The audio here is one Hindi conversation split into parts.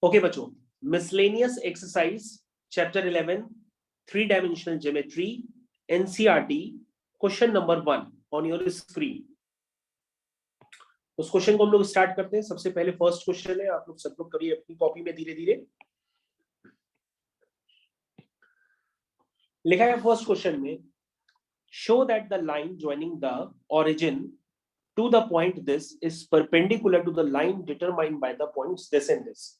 ओके बच्चों, miscellaneous exercise chapter 11 3 dimensional geometry NCERT question number 1 on your screen. उस क्वेश्चन को हम लोग स्टार्ट करते हैं। सबसे पहले फर्स्ट क्वेश्चन है, आप लोग सब लोग करिए अपनी कॉपी में धीरे धीरे। लिखा है फर्स्ट क्वेश्चन में, show that the line joining the origin to the point this is perpendicular to the line determined by the points this and this.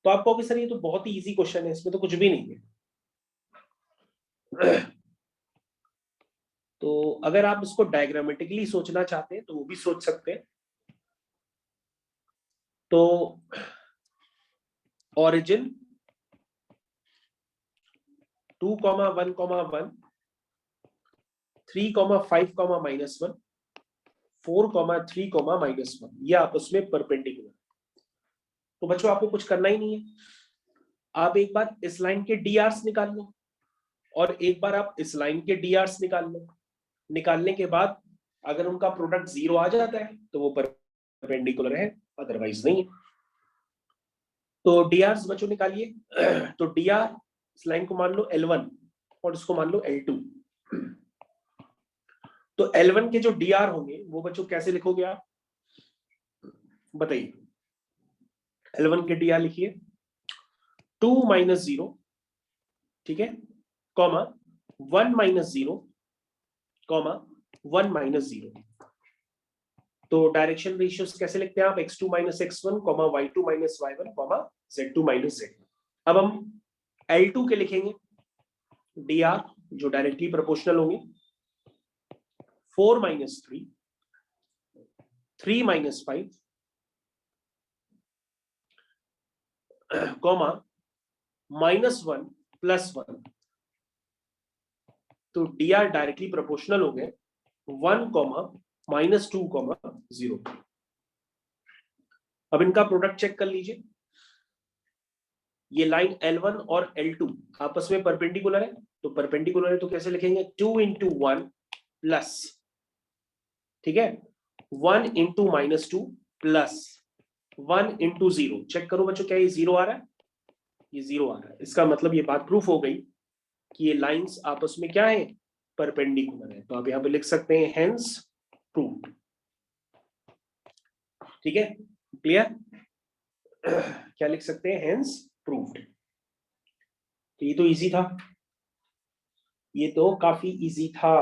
तो आप कहोगे सर ये तो बहुत ही इजी क्वेश्चन है, इसमें तो कुछ भी नहीं है। तो अगर आप इसको डायग्रामेटिकली सोचना चाहते हैं तो वो भी सोच सकते हैं। तो ओरिजिन 2,1,1 3,5,-1 4,3,-1 ये आपस में परपेंडिकुलर। तो बच्चों आपको कुछ करना ही नहीं है, आप एक बार इस लाइन के डीआरस निकाल लो और एक बार आप इस लाइन के डीआरस निकाल लो। निकालने के बाद अगर उनका प्रोडक्ट 0 आ जाता है तो वो परपेंडिकुलर है, अदरवाइज नहीं है। तो डीआरस बच्चों निकालिए। तो डीआर इस लाइन को मान लो L1 और इसको मान लो L2। तो L1 के जो डीआर होंगे वो बच्चों कैसे लिखोगे आप बताइए। L1 के डीआर लिखिए 2 - 0, ठीक है, कॉमा 1 - 0, कॉमा 1 - 0। तो डायरेक्शन रेशियोज कैसे लिखते हैं आप, x2 - x1, y2 - y1, z2 - z। अब हम L2 के लिखेंगे dr जो डायरेक्टली प्रोपोर्शनल होंगे 4 - 3, 3 - 5, कॉमा -1 + 1। तो dr डायरेक्टली प्रोपोर्शनल हो गए 1, -2, 0। अब इनका प्रोडक्ट चेक कर लीजिए। ये लाइन L1 और L2 आपस में परपेंडिकुलर है, तो परपेंडिकुलर है तो कैसे लिखेंगे 2 × 1 प्लस, ठीक है, 1 × -2 प्लस 1 × 0। चेक करो बच्चों क्या ये 0 आ रहा है, ये 0 आ रहा है। इसका मतलब ये बात प्रूफ हो गई कि ये लाइंस आपस में क्या है, परपेंडिकुलर है। तो आप यहां पे लिख सकते हैं हेंस प्रूव्ड। ठीक है, क्लियर। क्या लिख सकते हैं, हेंस प्रूव्ड। तो ये तो इजी था, ये तो काफी इजी था।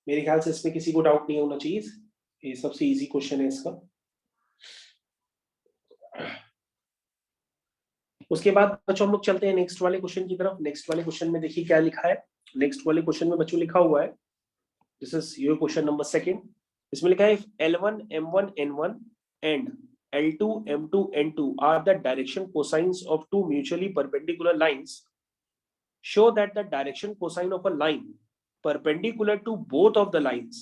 मेरे ख्याल से इसमें किसी को डाउट नहीं होना चाहिए, ये सबसे इजी क्वेश्चन है इसका। उसके बाद बच्चों हम लोग चलते हैं नेक्स्ट वाले क्वेश्चन की तरफ। नेक्स्ट वाले क्वेश्चन में देखिए क्या लिखा है। नेक्स्ट वाले क्वेश्चन में बच्चों लिखा हुआ है, this is your question number 2। इसमें लिखा है L1 M1 N1 and L2 M2 N2 are the direction cosines of two mutually perpendicular lines. Show that the direction cosine of a line perpendicular to both of the lines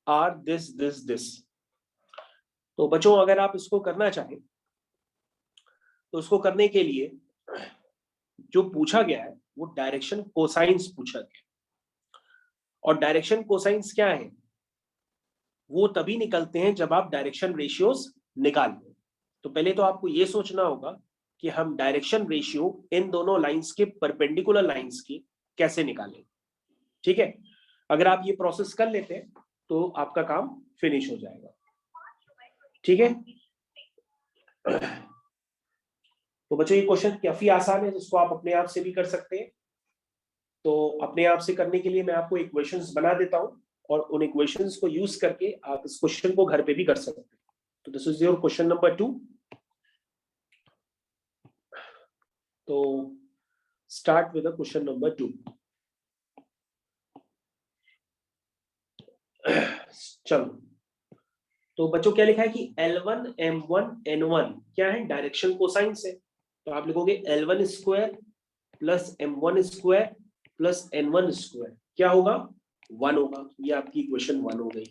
are this, this, this. तो बच्चों अगर आप इसको करना चाहें तो उसको करने के लिए जो पूछा गया है वो डायरेक्शन कोसाइंस पूछा गया। और डायरेक्शन कोसाइंस क्या है, वो तभी निकलते हैं जब आप डायरेक्शन रेशियोज निकाल लें। तो पहले तो आपको ये सोचना होगा कि हम डायरेक्शन रेशियो इन दोनों लाइंस के परपेंडिकुलर लाइंस की कैसे निकालें। ठीक है, अगर आप ये प्रोसेस कर लेते हैं तो आपका काम फिनिश हो जाएगा। ठीक है, तो बच्चों ये क्वेश्चन काफी आसान है, जिसको आप अपने आप से भी कर सकते हैं। तो अपने आप से करने के लिए मैं आपको इक्वेशंस बना देता हूं और उन इक्वेशंस को यूज करके आप इस क्वेश्चन को घर पे भी कर सकते हैं। तो this is your question number 2। तो स्टार्ट विद क्वेश्चन नंबर 2। चलो, तो बच्चों क्या लिखा है कि L1 M1 N1 क्या है, डायरेक्शन कोसाइंस है। तो आप लिखोगे L1 square plus M1 square plus N1 square क्या होगा, 1 होगा। ये आपकी इक्वेशन 1 हो गई।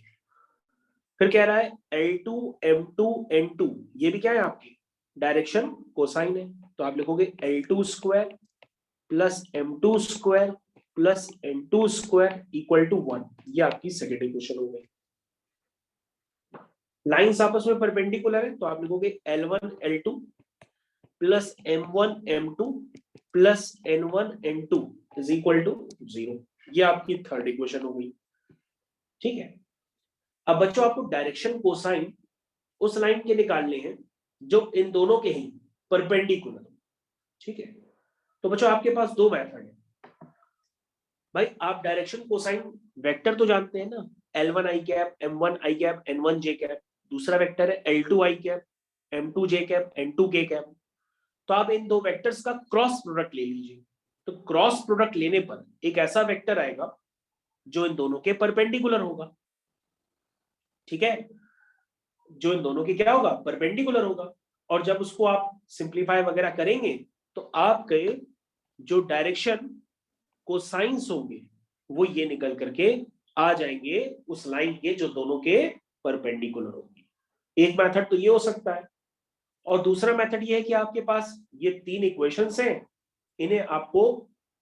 फिर कह रहा है L2 M2 N2 ये भी क्या है, आपकी डायरेक्शन कोसाइन है। तो आप लिखोगे L2 square plus M2 square plus N2 square equal to 1। ये आपकी सेकेंड इक्वेशन हो गई। लाइंस आपस में परपेंडिकुलर है तो आप लिखोगे L1 L2 plus M1 M2 plus N1 N2 is equal to 0। ये आपकी थर्ड इक्वेशन हो गई। ठीक है, अब बच्चों आपको डायरेक्शन कोसाइन उस लाइन के निकालने हैं जो इन दोनों के ही परपेंडिकुलर। ठीक है, तो बच्चों आपके पास दो मेथड है। भाई आप डायरेक्शन कोसाइन वेक्टर तो जानते हैं ना, L1 i cap M1 i cap N1 j cap, दूसरा वेक्टर है L2 i cap M2 j cap N2 k cap. तो आप इन दो वेक्टर्स का क्रॉस प्रोडक्ट ले लीजिए। तो क्रॉस प्रोडक्ट लेने पर एक ऐसा वेक्टर आएगा जो इन दोनों के परपेंडिकुलर होगा। ठीक है, जो इन दोनों के क्या होगा, परपेंडिकुलर होगा। और जब उसको आप सिंप्लीफाई वगैरह करेंगे तो आपके जो डायरेक्शन कोसाइंस होंगे वो ये निकल करके आ जाएंगे उस लाइन के जो दोनों के परपेंडिकुलर होंगे। एक मेथड तो ये हो सकता है, और दूसरा मेथड ये है कि आपके पास ये तीन इक्वेशंस हैं, इन्हें आपको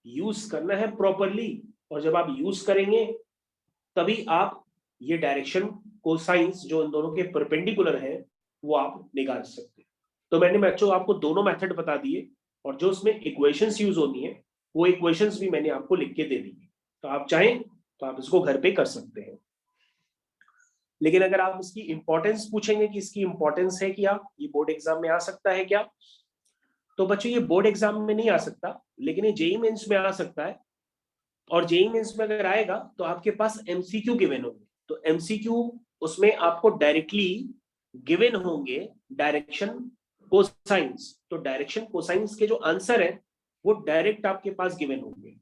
यूज करना है प्रॉपरली, और जब आप यूज करेंगे तभी आप ये डायरेक्शन कोसाइंस जो इन दोनों के परपेंडिकुलर है वो आप निकाल सकते हैं। तो मैंने बच्चों आपको दोनों मेथड बता दिए, और जो उसमें इक्वेशंस यूज होनी है वो इक्वेशंस भी मैंने आपको लिख के दे दी। तो आप चाहें तो आप इसको घर पे कर सकते हैं। लेकिन अगर आप इसकी इंपॉर्टेंस पूछेंगे कि इसकी इंपॉर्टेंस है क्या, ये बोर्ड एग्जाम में आ सकता है क्या, तो बच्चों ये बोर्ड एग्जाम में नहीं आ सकता, लेकिन ये जेईई मेंस में आ सकता है। और जेईई मेंस में अगर आएगा तो आपके पास एमसीक्यू गिवन होंगे। तो एमसीक्यू उसमें आपको डायरेक्टली गिवन होंगे डायरेक्शन कोसाइंस। तो डायरेक्शन कोसाइंस के जो आंसर है वो डायरेक्ट आपके पास गिवन होंगे।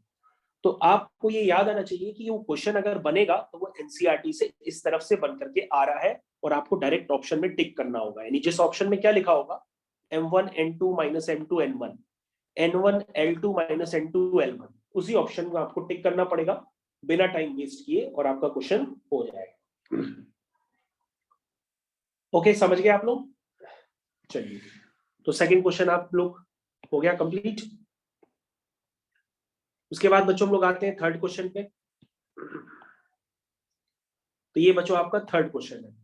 तो आपको ये याद आना चाहिए कि वो क्वेश्चन अगर बनेगा तो वो एनसीईआरटी से इस तरफ से बन करके आ रहा है, और आपको डायरेक्ट ऑप्शन में टिक करना होगा। यानी जिस ऑप्शन में क्या लिखा होगा M1 N2 minus M2 N1, N1 L2 minus N2 L1, उसी ऑप्शन को आपको टिक करना पड़ेगा बिना टाइम वेस्ट किए, और आपका क्वेश्चन हो जाएगा। ओके, समझ गए आप लोग? चलिए, तो सेकंड क्वेश्चन आप लोग हो गया कंप्लीट। उसके बाद बच्चों हम लोग आते हैं थर्ड क्वेश्चन पे। तो ये बच्चों आपका थर्ड क्वेश्चन है।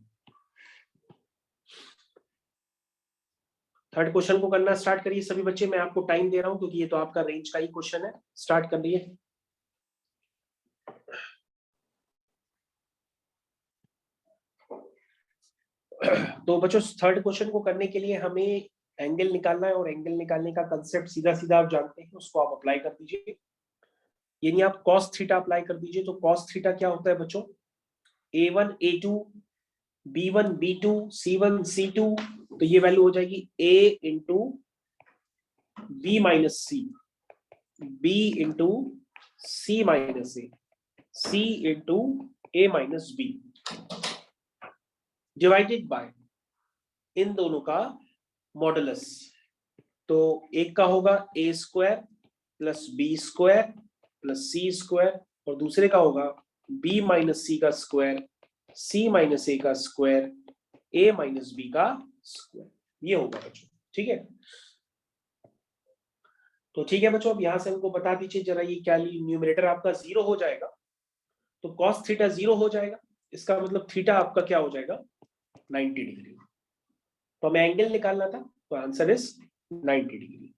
थर्ड क्वेश्चन को करना स्टार्ट करिए सभी बच्चे। मैं आपको टाइम दे रहा हूं क्योंकि ये तो आपका रेंज का ही क्वेश्चन है। स्टार्ट कर लिए। तो बच्चों थर्ड क्वेश्चन को करने के लिए हमें एंगल निकालना है, और एंगल निकालने का कंसेप्ट सीधा सीधा आप जानते हैं, उसको आप अप्लाई कर दीजिए। यानी आप cos थीटा अप्लाई कर दीजिए। तो cos थीटा क्या होता है बच्चों, A1 A2 B1 B2 C1 C2। तो ये वैल्यू हो जाएगी A into B minus C, B into C minus A, C into A minus B, divided by इन दोनों का मॉडुलस। तो एक का होगा A square plus B square plus C square, और दूसरे का होगा बी माइनस सी का स्क्वायर, सी माइनस ए का स्क्वायर, ए माइनस बी का स्क्वायर। ये होगा बच्चों। ठीक है, तो ठीक है बच्चों, अब यहां से हमको बता दीजिए जरा ये क्या, न्यूमरेटर आपका 0 हो जाएगा तो cos थीटा 0 हो जाएगा। इसका मतलब थीटा आपका क्या हो जाएगा, 90 डिग्री। तो हमें एंगल निकालना था, तो आंसर इज 90 डिग्री।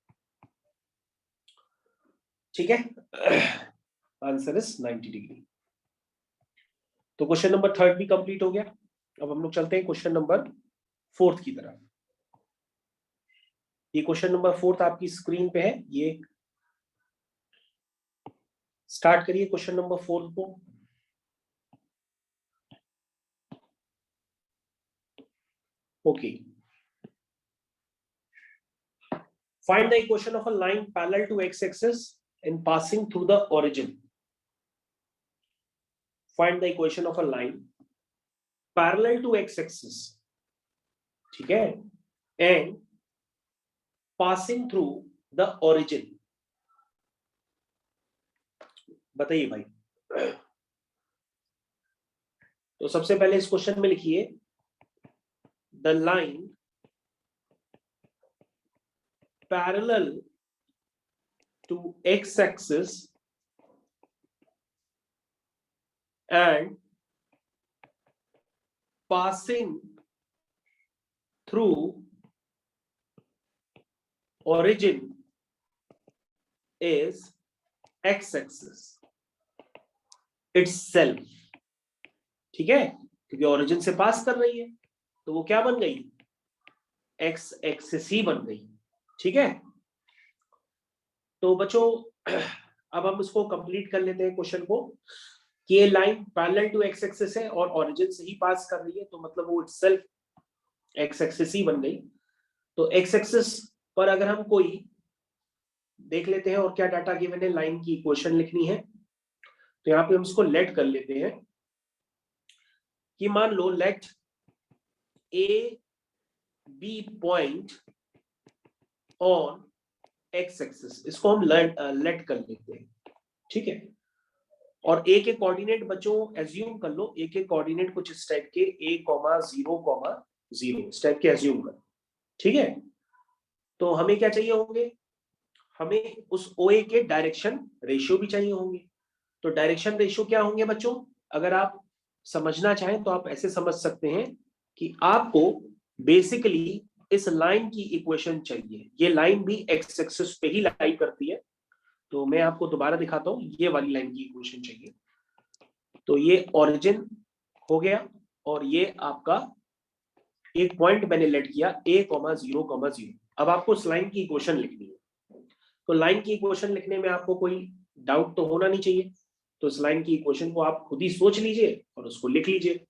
ठीक है, आंसर इज 90 डिग्री। तो क्वेश्चन नंबर थर्ड भी कंप्लीट हो गया। अब हम लोग चलते हैं क्वेश्चन नंबर फोर्थ की तरफ। ये क्वेश्चन नंबर फोर्थ आपकी स्क्रीन पे है। ये स्टार्ट करिए क्वेश्चन नंबर फोर्थ को। Okay, find the equation of a line parallel to x-axis and passing through the origin. Find the equation of a line parallel to x-axis, ठीक है, and passing through the origin. बताइए भाई। तो सबसे पहले इस क्वेश्चन में लिखिए the line parallel to x-axis and passing through origin is x-axis itself, ठीक है, क्योंकि ओरिजिन से पास कर रही है तो वो क्या बन गई, एक्स एक्सिस ही बन गई, ठीक है। तो बच्चों अब हम इसको कंप्लीट कर लेते हैं क्वेश्चन को, कि ये line parallel to x axis है और ओरिजिन से ही पास कर रही है, तो मतलब वो इटसेल्फ एक्स एक्सिस ही बन गई। तो एक्स एक्सिस पर अगर हम कोई देख लेते हैं और क्या डाटा गिवन है, लाइन की इक्वेशन लिखनी है, तो यहाँ पे हम इसको लेट कर लेते हैं कि मान लो let A B point on x axis, इसको हम लेट कर लेते हैं, ठीक है। और ए के कोऑर्डिनेट बच्चों एज्यूम कर लो, ए के कोऑर्डिनेट कुछ इस टाइप के a,0,0 इस टाइप के एज्यूम कर, ठीक है। तो हमें क्या चाहिए होंगे, हमें उस OA के डायरेक्शन रेशियो भी चाहिए होंगे। तो डायरेक्शन रेशियो क्या होंगे बच्चों, अगर आप समझना चाहें तो आप ऐसे समझ सकते हैं कि आपको बेसिकली इस लाइन की इक्वेशन चाहिए, ये लाइन भी एक्स एक्सिस पे ही लाई करती है, तो मैं आपको दोबारा दिखाता हूं, ये वाली लाइन की इक्वेशन चाहिए। तो ये ओरिजिन हो गया और ये आपका एक पॉइंट मैंने लेट किया a,0,0। अब आपको इस लाइन की इक्वेशन लिखनी है, तो लाइन की इक्वेशन लिखने में आपको कोई डाउट तो होना नहीं चाहिए, तो इस लाइन की इक्वेशन को आप खुद ही सोच लीजिए और उसको लिख लीजिए।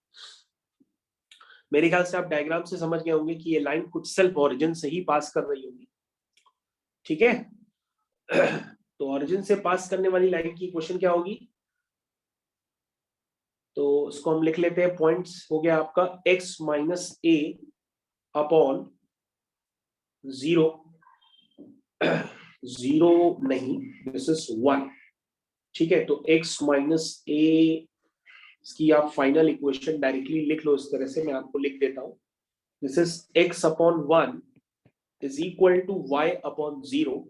मेरे ख्याल से आप डायग्राम से समझ गए होंगे कि ये लाइन खुद सेल्फ ओरिजिन से ही पास कर रही होगी, ठीक है। तो ओरिजिन से पास करने वाली लाइन की इक्वेशन क्या होगी, तो इसको हम लिख लेते हैं, पॉइंट्स हो गया आपका x माइनस a अपॉन 0, 0 नहीं, दिस इज 1, ठीक है। तो x माइनस a, इसकी आप फाइनल इक्वेशन डायरेक्टली लिख लो इस तरह से, मैं आपको लिख देता हूं, this is x upon 1 is equal to y upon 0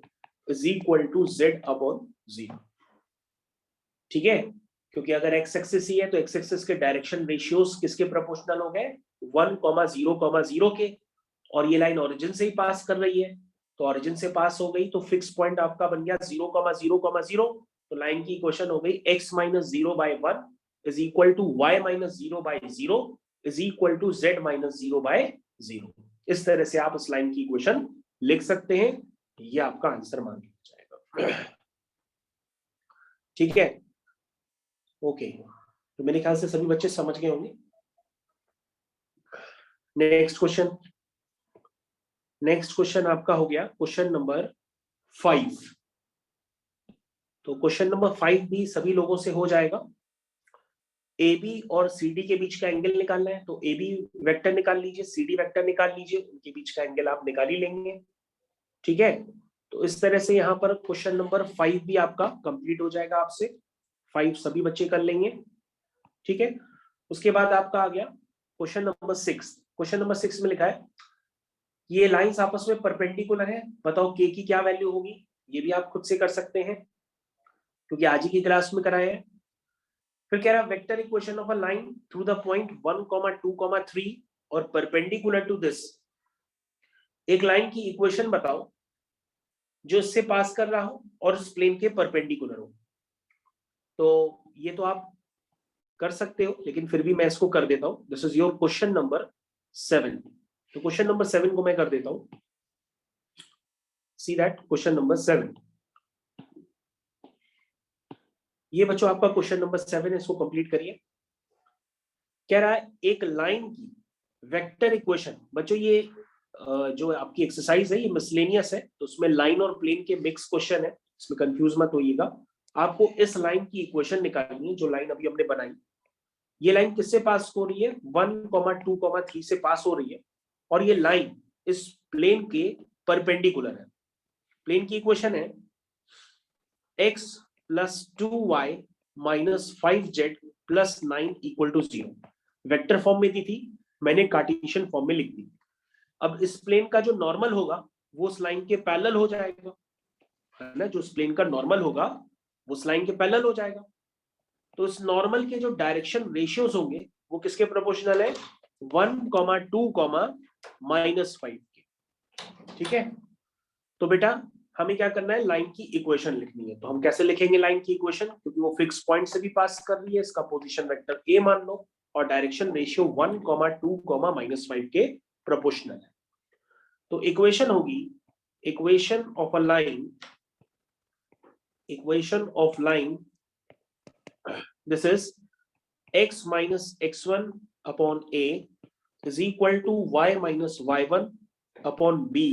is equal to z upon 0, ठीक है। क्योंकि अगर एक्स एक्सिस ही है तो एक्स एक्सिस के डायरेक्शन रेशियोज किसके प्रोपोर्शनल हो गए, 1,0,0 के, और ये लाइन ओरिजिन से ही पास कर रही है, तो ओरिजिन से पास हो गई तो फिक्स पॉइंट आपका बन गया 0,0,0, तो लाइन की इक्वेशन हो गई x minus 0/1 is equal to y minus 0/0 is equal to z minus 0/0। इस तरह से आप इस लाइन की इक्वेशन लिख सकते हैं, ये आपका आंसर मान लिया जाएगा, ठीक है। ओके, तो मेरे ख्याल से सभी बच्चे समझ गए होंगे। नेक्स्ट क्वेश्चन आपका हो गया क्वेश्चन नंबर 5। तो क्वेश्चन नंबर 5 भी सभी लोगों से हो जाएगा। AB और CD के बीच का एंगल निकालना है, तो AB वेक्टर निकाल लीजिए, CD वेक्टर निकाल लीजिए, उनके बीच का एंगल आप निकाल ही लेंगे, ठीक है। तो इस तरह से यहाँ पर क्वेश्चन नंबर 5 भी आपका कंप्लीट हो जाएगा, आपसे 5 सभी बच्चे कर लेंगे, ठीक है। उसके बाद आपका आ गया क्वेश्चन नंबर 6। क्वेश्चन नंबर 6 में लिखा है ये लाइंस आपस में परपेंडिकुलर है, बताओ k की क्या वैल्यू होगी। ये भी आप खुद से कर सकते हैं क्योंकि आज ही की क्लास में कराया है। फिर कह रहा है vector equation of a line through the point 1, 2, 3 और परपेंडिकुलर टू दिस। एक लाइन की इक्वेशन बताओ जो इससे पास कर रहा हो और इस प्लेन के परपेंडिकुलर हो। तो ये तो आप कर सकते हो, लेकिन फिर भी मैं इसको कर देता हूं, this is your question number 7। तो क्वेश्चन नंबर 7 को मैं कर देता हूं, सी दैट क्वेश्चन नंबर 7। ये बच्चों आपका क्वेश्चन नंबर 7 है, इसको कंप्लीट करिए। कह रहा है एक लाइन की वेक्टर इक्वेशन, बच्चों ये जो आपकी एक्सरसाइज है ये मिसलेनियस है, तो उसमें लाइन और प्लेन के मिक्स क्वेश्चन है, इसमें कंफ्यूज मत होइएगा। आपको इस लाइन की इक्वेशन निकालनी है, जो लाइन अभी हमने बनाई। ये लाइन किससे पास हो रही है, 1, 2, 3 से पास हो रही है, और ये लाइन इस प्लेन के परपेंडिकुलर है। प्लेन की इक्वेशन है x plus 2y minus 5z plus 9 equal to 0। Vector form में दी थी, मैंने कार्टेशियन फॉर्म में लिख दी। अब इस प्लेन का जो नॉर्मल होगा वो उस लाइन के पैरेलल हो जाएगा, है ना। जो इस प्लेन का नॉर्मल होगा वो उस लाइन के पैरेलल हो जाएगा। तो इस नॉर्मल के जो डायरेक्शन रेशियोज होंगे वो किसके प्रोपोर्शनल है, 1, 2, -5 के। ठीक है, तो बेटा हमें क्या करना है, लाइन की इक्वेशन लिखनी है। तो हम कैसे लिखेंगे लाइन की इक्वेशन, क्योंकि वो फिक्स पॉइंट से भी पास कर रही है, इसका पोजीशन वेक्टर ए मान लो और डायरेक्शन रेशियो 1, 2, -5 के प्रोपोर्शनल है। तो इक्वेशन होगी equation of line this is x minus x1 upon a is equal to y minus y1 upon b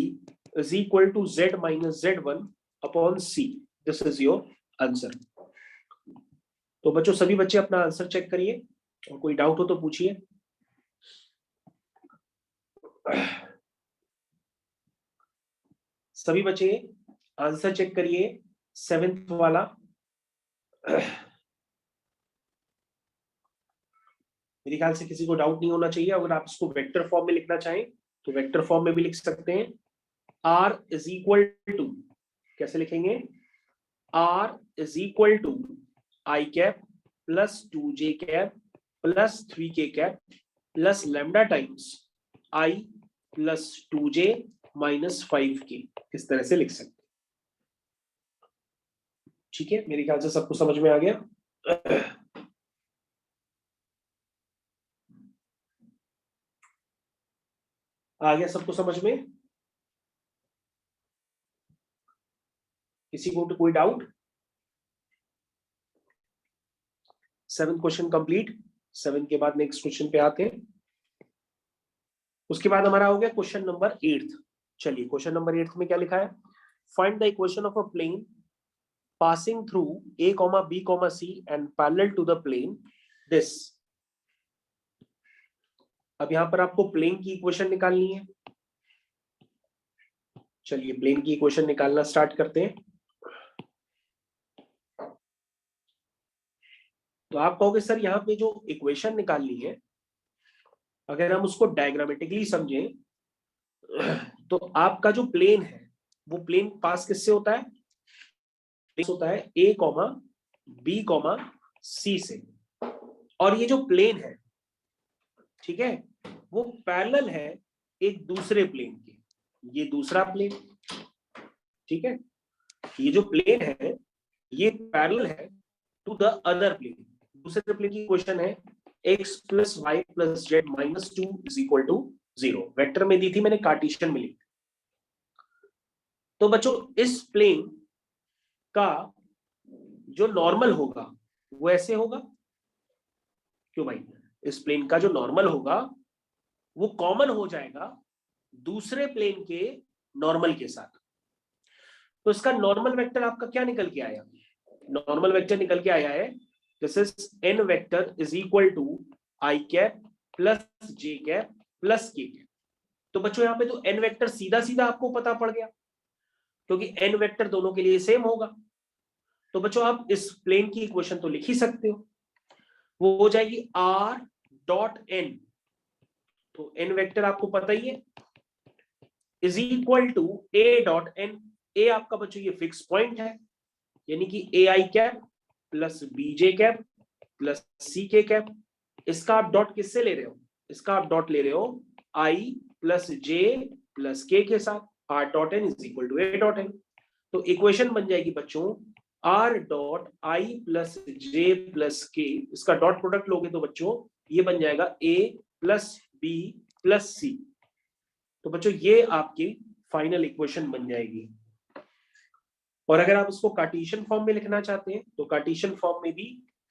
is equal to z minus z1 upon c. This is your answer. तो बच्चों सभी बच्चे अपना आंसर चेक करिए और कोई डाउट हो तो पूछिए। सभी बच्चे आंसर चेक करिए 7th वाला। मेरे ख्याल से किसी को डाउट नहीं होना चाहिए। अगर आप इसको वेक्टर फॉर्म में लिखना चाहें तो वेक्टर फॉर्म में भी लिख सकते हैं। r इज इक्वल टू, कैसे लिखेंगे, r is equal to i cap plus 2j cap plus 3k cap plus lambda times i plus 2j minus 5k, इस तरह से लिख सकते हैं। ठीक है, मेरे ख्याल से सबको समझ में आ गया। आ गया सबको समझ में? किसी को तो कोई डाउट? 7th question complete. 7 के बाद नेक्स्ट क्वेश्चन पे आते हैं। उसके बाद हमारा हो गया क्वेश्चन नंबर 8th। चलिए क्वेश्चन नंबर 8th में क्या लिखा है, find the equation of a plane passing through a, b, c and parallel to the plane this. अब यहां पर आपको प्लेन की इक्वेशन निकालनी है। चलिए प्लेन की इक्वेशन निकालना स्टार्ट करते हैं। तो आप कहोगे सर यहाँ पे जो इक्वेशन निकालनी है, अगर हम उसको डायग्रामेटिकली समझें तो आपका जो प्लेन है वो प्लेन पास किससे होता है, होता है a, b, c से। और ये जो प्लेन है, ठीक है, वो पैरेलल है एक दूसरे प्लेन के। ये दूसरा प्लेन, ठीक है, ये जो प्लेन है ये पैरेलल है टू द अदर प्लेन। दूसरे प्लेन की इक्वेशन है x plus y plus z minus 2 is equal to 0। Vector में दी थी मैंने, कार्टेशियन में लिखी। तो बच्चों इस प्लेन का जो नॉर्मल होगा वो ऐसे होगा। क्यों भाई, इस प्लेन का जो नॉर्मल होगा वो कॉमन हो जाएगा दूसरे प्लेन के नॉर्मल के साथ। तो इसका नॉर्मल वेक्टर आपका क्या निकल के आया, नॉर्मल वेक्टर निकल के आया है this is n vector is equal to i cap plus j cap plus k cap. तो बच्चों यहाँ पे तो n वेक्टर सीधा सीधा आपको पता पड़ गया, क्योंकि n वेक्टर दोनों के लिए सेम होगा। तो बच्चों आप इस प्लेन की इक्वेशन तो लिख ही सकते हो, वो हो जाएगी r डॉट n। तो n वेक्टर आपको पता ही है is equal to a dot n। a आपका बच्चों ये फिक्स पॉइंट है, यानी कि ai cap plus bj cap plus ck cap. इसका आप डॉट किससे ले रहे हो, इसका आप डॉट ले रहे हो i plus j plus k के साथ। r dot n is equal to a dot n। तो इक्वेशन बन जाएगी बच्चों r dot i plus j plus k, इसका डॉट प्रोडक्ट लोगे तो बच्चों ये बन जाएगा a plus b plus c। तो बच्चों ये आपकी फाइनल इक्वेशन बन जाएगी। और अगर आप इसको कार्टेशियन फॉर्म में लिखना चाहते हैं तो कार्टेशियन फॉर्म में भी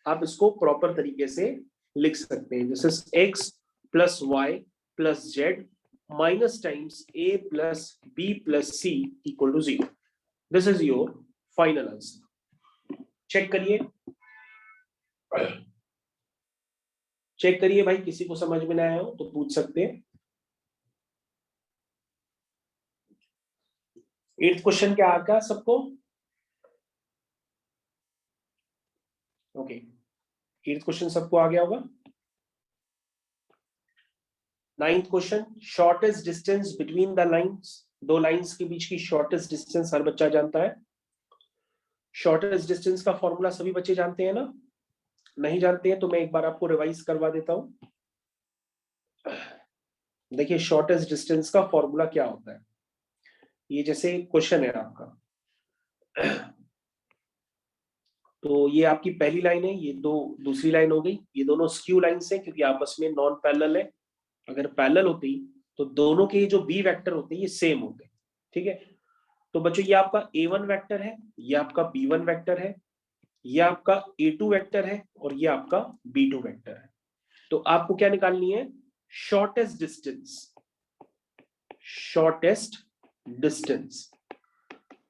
आप इसको प्रॉपर तरीके से लिख सकते हैं। This is x plus y plus z minus times a plus b plus c equal to 0। This is your final answer. Check करिए, चेक करिए भाई, किसी को समझ में ना आया हो तो पूछ सकते हैं। 8th क्वेश्चन क्या आ गया सबको? ओके, 8th क्वेश्चन सबको आ गया होगा। 9th question, shortest distance between the lines. दो लाइंस के बीच की शॉर्टेस्ट डिस्टेंस हर बच्चा जानता है। शॉर्टेस्ट डिस्टेंस का फॉर्मूला सभी बच्चे जानते हैं ना? नहीं जानते हैं तो मैं एक बार आपको रिवाइज करवा देता हूं। देखिए शॉर्टेस्ट डिस्टेंस का फॉर्मूला क्या होता है। ये जैसे क्वेश्चन है आपका, तो ये आपकी पहली लाइन है, ये दो दूसरी लाइन हो गई, ये दोनों स्क्यू लाइंस हैं क्योंकि आपस में नॉन पैरेलल है। अगर पैरेलल होती तो दोनों के जो बी वेक्टर होते हैं ये सेम होते। ठीक है, तो बच्चों ये आपका A1 वेक्टर है, ये आपका B1 वेक्टर है, ये आपका A2 वेक्टर है और ये आपका B2 वेक्टर है। तो आपको क्या निकालनी है, शॉर्टेस्ट डिस्टेंस। शॉर्टेस्ट डिस्टेंस,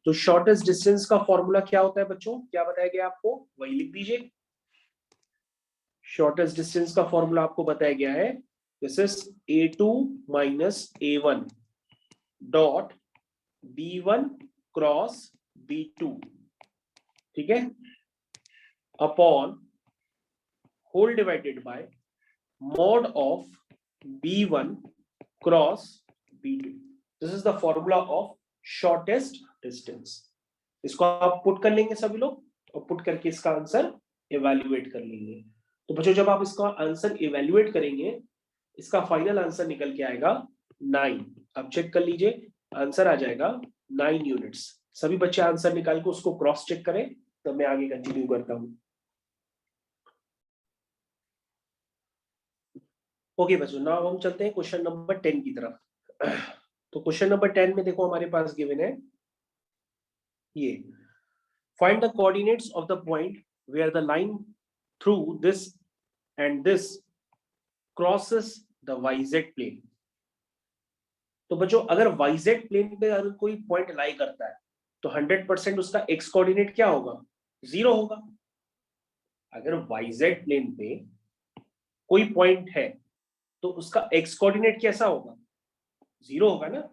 तो शॉर्टेस्ट डिस्टेंस का फॉर्मूला क्या होता है बच्चों, क्या बताया गया आपको, वही लिख दीजिए। शॉर्टेस्ट डिस्टेंस का फॉर्मूला आपको बताया गया है, this is A2 minus A1 dot B1 cross B2, ठीक है, upon whole divided by mod of B1 cross B2। This is the formula of shortest distance. इसको आप पुट कर लेंगे सभी लोग, और पुट करके इसका आंसर इवैल्यूएट कर लेंगे। तो बच्चों जब आप इसका आंसर इवैल्यूएट करेंगे, इसका फाइनल आंसर निकल के आएगा 9। अब चेक कर लीजिए, आंसर आ जाएगा 9 यूनिट्स। सभी बच्चे आंसर निकाल के उसको क्रॉस चेक करें, तो मैं आगे कंटिन्यू करता हूं। ओके बच्चों, नाउ हम चलते हैं क्वेश्चन नंबर 10 की तरफ। तो क्वेश्चन नंबर 10 में देखो हमारे पास गिवन है ये, find the coordinates of the point where the line through this and this crosses the yz plane। तो बच्चों अगर yz प्लेन पे अगर कोई पॉइंट लाई करता है तो 100% उसका x कोऑर्डिनेट क्या होगा, 0 होगा। अगर yz प्लेन पे कोई पॉइंट है तो उसका x कोऑर्डिनेट कैसा होगा, 0 होगा ना।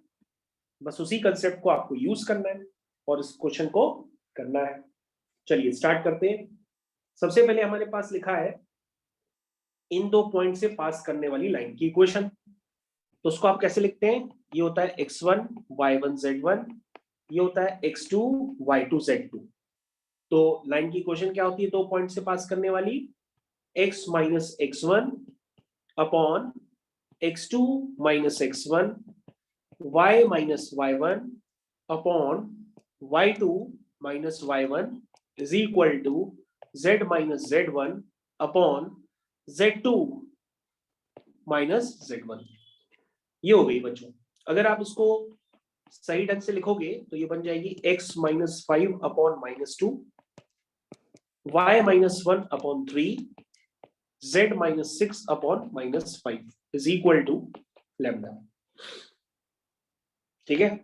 बस उसी कंसेप्ट को आपको यूज करना है और इस क्वेश्चन को करना है। चलिए स्टार्ट करते हैं। सबसे पहले हमारे पास लिखा है इन दो पॉइंट से पास करने वाली लाइन की इक्वेशन। तो उसको आप कैसे लिखते हैं, ये होता है x1 y1 z1, ये होता है x2 y2 z2। तो लाइन की इक्वेशन क्या होती है दो पॉइंट से पास करने वाली, x minus x1 upon x2 minus x1, y minus y1 upon y2 minus y1 is equal to z minus z1 upon z2 minus z1। ये हो गई बच्चों। अगर आप इसको सही ढंग से लिखोगे तो ये बन जाएगी x minus 5 upon minus 2, y minus 1 upon 3, z minus 6 upon minus 5 is equal to lambda. ठीक है,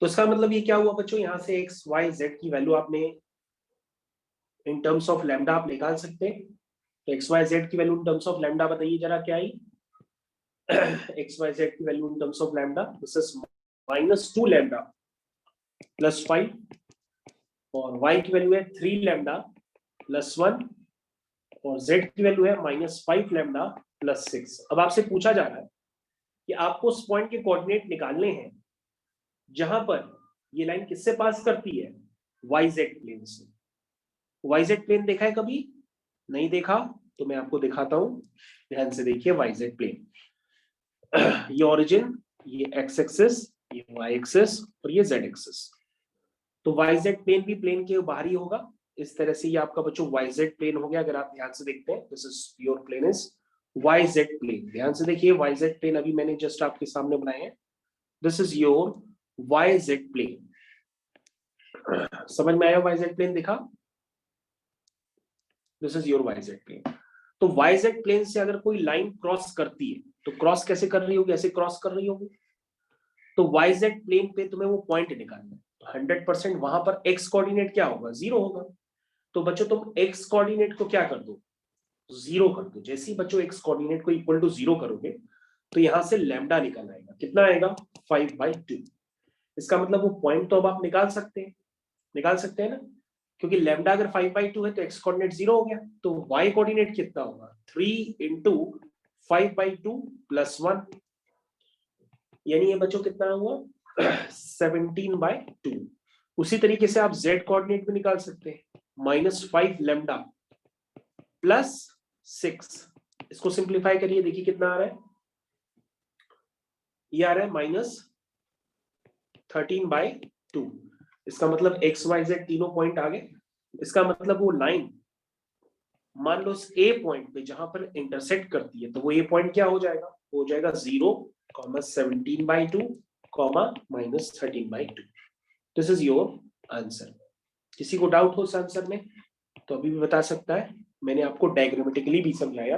तो इसका मतलब ये क्या हुआ बच्चों, यहां से x y z की वैल्यू आपने इन टर्म्स ऑफ लैम्डा आप निकाल सकते हैं। तो x y z की value in terms of lambda बताइए जरा क्या आई। x y z की value in terms of lambda, this is minus 2 lambda plus 5, और y की वैल्यू है 3 लैम्डा प्लस 1, और z की वैल्यू है माइनस 5 लैम्डा प्लस 6। अब आपसे पूछा जा रहा है कि आपको उस पॉइंट के कोऑर्डिनेट निकालने हैं जहां पर ये लाइन किससे पास करती है, yz प्लेन से। yz प्लेन देखा है कभी, नहीं देखा तो मैं आपको दिखाता हूं, ध्यान से देखिए। yz प्लेन, ये ओरिजिन, ये x एक्सिस, ये y एक्सिस और ये z एक्सिस। तो yz प्लेन भी प्लेन के बाहर ही होगा। इस तरह से ये आपका बच्चों yz प्लेन हो गया। अगर आप ध्यान से देखते हैं, this is your plane is yz plane. ध्यान से देखिए, yz प्लेन अभी मैंने जस्ट आपके सामने बनाए हैं, this is your yz plane. समझ में आया yz प्लेन दिखा, this is your yz plane. तो yz प्लेन से अगर कोई लाइन क्रॉस करती है तो क्रॉस कैसे कर रही होगी, ऐसे क्रॉस कर रही होगी। तो yz प्लेन पे तुम्हें वो पॉइंट निकालना है, तो 100% वहां पर x कोऑर्डिनेट क्या होगा, 0 होगा। तो बच्चों तुम x कोऑर्डिनेट को क्या कर दो, 0 कर दो। जैसे ही बच्चों x कोऑर्डिनेट को इक्वल टू 0 करोगे तो यहां से लैम्डा निकल आएगा, कितना आएगा 5/2। इसका मतलब वो पॉइंट तो अब आप निकाल सकते हैं ना, क्योंकि लैम्डा अगर 5/2 है तो x कोऑर्डिनेट 0 हो गया, तो y कोऑर्डिनेट कितना होगा 3 इंटू 5/2 प्लस 1, यानी ये बच्चों कितना हुआ 17/2। उसी तरीके से आप z कोऑर्डिनेट भी निकाल सकते हैं, -5 लैम्डा प्लस 6। इसको सिंप्लीफाई करिए, देखिए कितना आ रहा है ये आ रहा है -13/2। इसका मतलब एक्स वाई जेड तीनों पॉइंट आ गए। इसका मतलब वो लाइन मान लो ए पॉइंट पे जहां पर इंटरसेक्ट करती है, तो वो ए पॉइंट क्या हो जाएगा, हो जाएगा 0,17/2, -13/2। This is your answer. किसी को डाउट हो इस आंसर में तो अभी भी बता सकता है। मैंने आपको डायग्रामेटिकली भी समझाया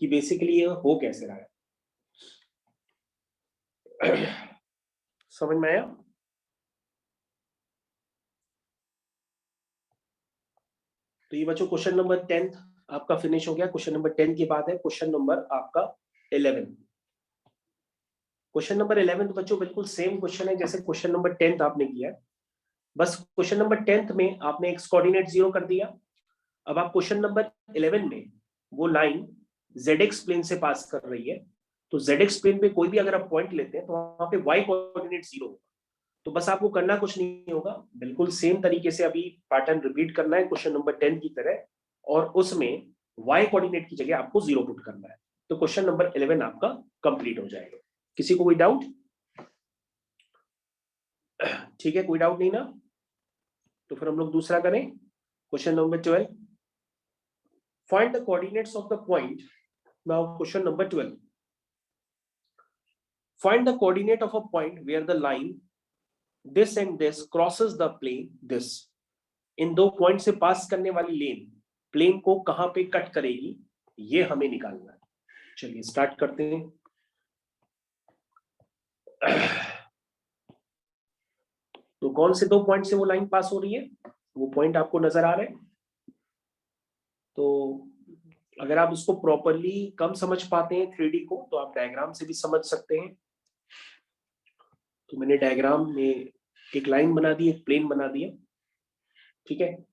कि बेसिकली ये हो कैसे रहा है। समझ में आया? तो ये बच्चों क्वेश्चन नंबर 10 आपका फिनिश हो गया। क्वेश्चन नंबर 10 के बाद है क्वेश्चन नंबर आपका 11। क्वेश्चन नंबर 11 तो बच्चों बिल्कुल सेम क्वेश्चन है जैसे क्वेश्चन नंबर 10 आपने किया है। बस क्वेश्चन नंबर 10 में आपने एक्स कोऑर्डिनेट 0 कर दिया। अब आप क्वेश्चन नंबर 11 में वो लाइन ZX प्लेन से पास कर रही है, तो ZX प्लेन पे कोई भी अगर आप पॉइंट लेते हैं तो वहां पे y कोऑर्डिनेट 0 होगा। तो बस आपको करना कुछ नहीं होगा, बिल्कुल सेम तरीके से अभी पैटर्न रिपीट करना है क्वेश्चन नंबर 10 की तरह, और उसमें y कोऑर्डिनेट की जगह आपको 0 पुट करना है। तो क्वेश्चन नंबर 11 आपका कंप्लीट हो जाएगा। किसी को कोई डाउट? ठीक है, कोई डाउट नहीं ना? तो फिर हम लोग दूसरा करें, question number 12। Find the coordinates of the point. Now question number 12, find the coordinate of a point where the line this and this crosses the plane this। इन दो पॉइंट से पास करने वाली लेन प्लेन को कहां पे कट करेगी, ये हमें निकालना है। चलिए स्टार्ट करते हैं। तो कौन से दो पॉइंट से वो लाइन पास हो रही है, वो पॉइंट आपको नजर आ रहे हैं। तो अगर आप उसको प्रॉपरली कम समझ पाते हैं 3D को, तो आप डायग्राम से भी समझ सकते हैं। तो मैंने डायग्राम में एक लाइन बना दी, एक प्लेन बना दिया, ठीक है।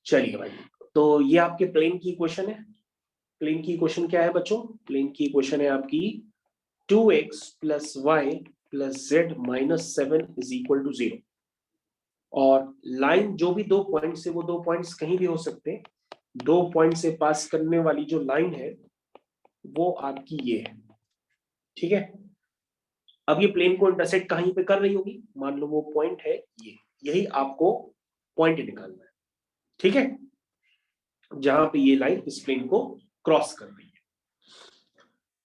चलिए भाई, तो ये आपके प्लेन की इक्वेशन है। प्लेन की इक्वेशन क्या है बच्चों? प्लेन की इक्वेशन है आपकी 2x + y + z - 7 = 0। और लाइन जो भी दो पॉइंट से, वो दो पॉइंट्स कहीं भी हो सकते हैं। दो पॉइंट से पास करने वाली जो लाइन है वो आपकी ये है, ठीक है। अब ये प्लेन को इंटरसेक्ट कहीं पे कर रही होगी, मान लो वो पॉइंट है ये, यही आपको पॉइंट निकालना है, ठीक है, जहां पे ये लाइन इस प्लेन को क्रॉस कर रही है।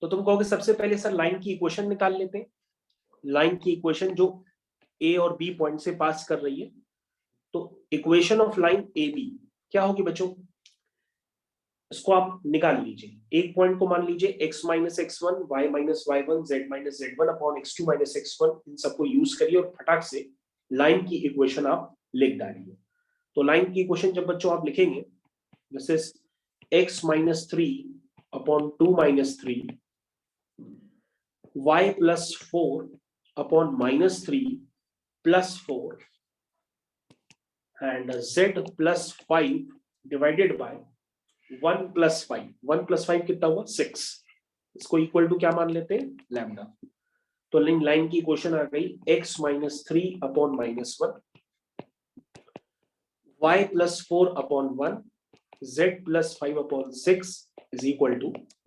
तो तुम कहोगे सबसे पहले सर लाइन की इक्वेशन निकाल लेते हैं। लाइन की इक्वेशन जो ए और बी पॉइंट से पास कर रही है, तो equation of line A B क्या होगी बच्चों? इसको आप निकाल लीजिए। एक पॉइंट को मान लीजिए x - x1, y - y1, z - z1 upon x2 - x1, इन सबको यूज करिए और फटाक से लाइन की इक्वेशन आप लिख डालिए। तो लाइन की इक्वेशन जब बच्चों आप लिखेंगे, this is x - 3 upon 2 - 3, y + 4 upon -3 + 4 and z + 5 divided by 1 + 5। 1 + 5 कितना हुआ? 6। इसको इक्वल टू क्या मान लेते हैं? लैम्डा। तो लाइन की इक्वेशन आ गई x - 3 upon -1, y + 4 upon 1, z + 5 upon 6 =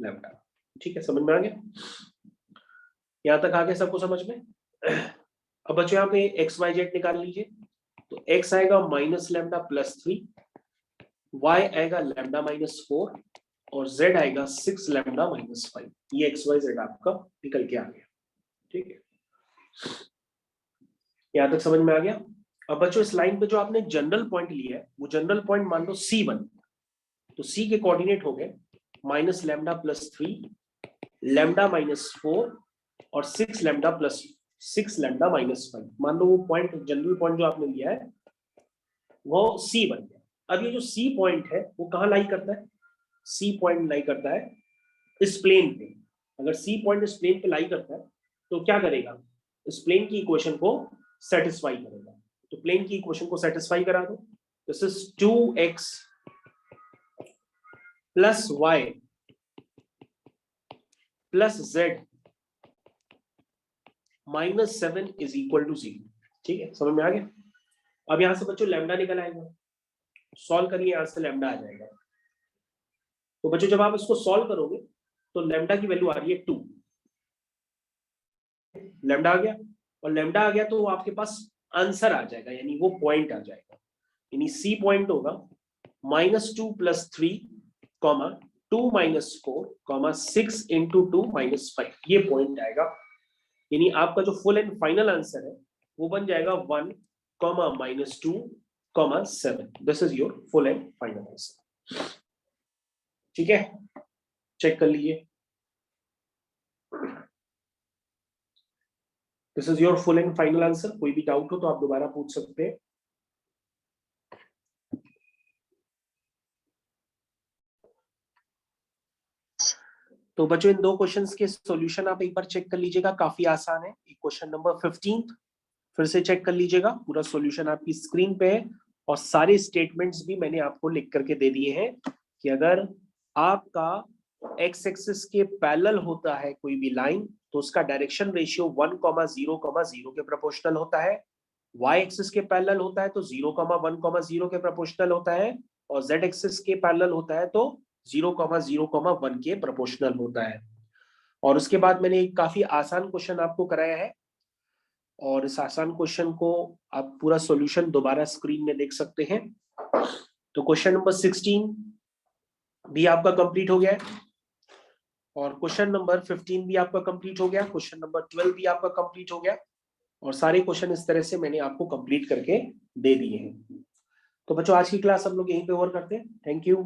lambda. ठीक है, समझ में आ गया? यहां तक आ गया सबको समझ में? अब बच्चों यहाँ पे x y z निकाल लीजिए। तो x आएगा -λ + 3, y आएगा लैम्डा -4 और z आएगा 6λ - 5। ये x y z आपका निकल के आ गया, ठीक है। यहां तक समझ में आ गया? अब बच्चों इस लाइन पे जो आपने जनरल पॉइंट लिया है, वो जनरल पॉइंट मान लो C1। तो C के कोऑर्डिनेट हो गए -λ + 3, λ -4 और 6λ + 6λ - 5। मान लो वो पॉइंट, जनरल पॉइंट जो आपने लिया है वो C बन गया। अब ये जो C पॉइंट है वो कहाँ लाई करता है? C पॉइंट लाई करता है इस प्लेन पे। अगर C पॉइंट इस प्लेन पे लाई करता है तो क्या करेगा? इस प्लेन की इक्वेशन को सेटिस्फाई करेगा। तो प्लेन की इक्वेशन को सेटिस्फाई करा दो। This is 2x + y + z - 7 = 0। ठीक है, समझ में आ गया? अब यहां से बच्चों लैम्डा निकल आएगा, सॉल्व करिए, यहां से लैम्डा आ जाएगा। तो बच्चों जब आप इसको सॉल्व करोगे तो लैम्डा की वैल्यू आ रही है 2। लैम्डा आ गया, और लैम्डा आ गया तो वो आपके पास आंसर आ जाएगा, यानी वो पॉइंट आ जाएगा, यानी सी पॉइंट होगा -2 + 3, 2 - 4, 6 × 2 - 5, ये पॉइंट आएगा। यानी आपका जो फुल एंड फाइनल आंसर है वो बन जाएगा 1, -2, 7। This is your full and final answer. ठीक है, चेक कर लीजिए। This is your full and final answer. कोई भी डाउट हो तो आप दोबारा पूछ सकते हैं। तो बच्चों इन 2 क्वेश्चंस के सॉल्यूशन आप एक बार चेक कर लीजिएगा, काफी आसान है। एक क्वेश्चन नंबर 15 फिर से चेक कर लीजिएगा, पूरा सॉल्यूशन आपकी स्क्रीन पे है, और सारे स्टेटमेंट्स भी मैंने आपको लिख करके दे दिए हैं कि अगर आपका एक्स एक्सिस के पैरेलल होता है कोई भी लाइन तो उसका डायरेक्शन रेशियो 1,0,0 के प्रोपोर्शनल होता है, y एक्सिस के पैरेलल होता है तो 0,1,0 के प्रोपोर्शनल होता है, और z एक्सिस के पैरेलल होता है तो 0,0,1 के प्रोपोर्शनल होता है। और उसके बाद मैंने एक काफी आसान क्वेश्चन आपको कराया है, और इस आसान क्वेश्चन को आप पूरा सॉल्यूशन दोबारा स्क्रीन में देख सकते हैं। तो क्वेश्चन नंबर 16 भी आपका कंप्लीट हो गया है, और क्वेश्चन नंबर 15 भी आपका कंप्लीट हो गया, क्वेश्चन नंबर 12 भी आपका कंप्लीट हो गया, और सारे क्वेश्चन इस तरह से मैंने आपको कंप्लीट करके दे दिए हैं। तो बच्चों आज की क्लास हम लोग यहीं पे ओवर करते हैं। Thank you.